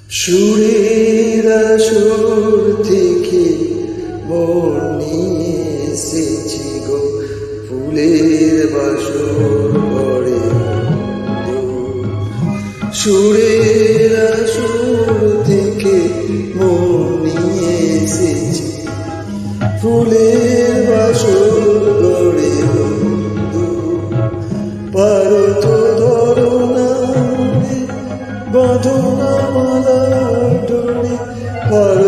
সুরের সুর থেকে মন নিয়ে এসেছি গো ফুলের বাসর ঘরে। সুরের সুর থেকে মন নিয়ে এসেছি ফুলের বাসর ঘরে। পারো তো ধরো না বাঁধো না মালা ডোরে, পারো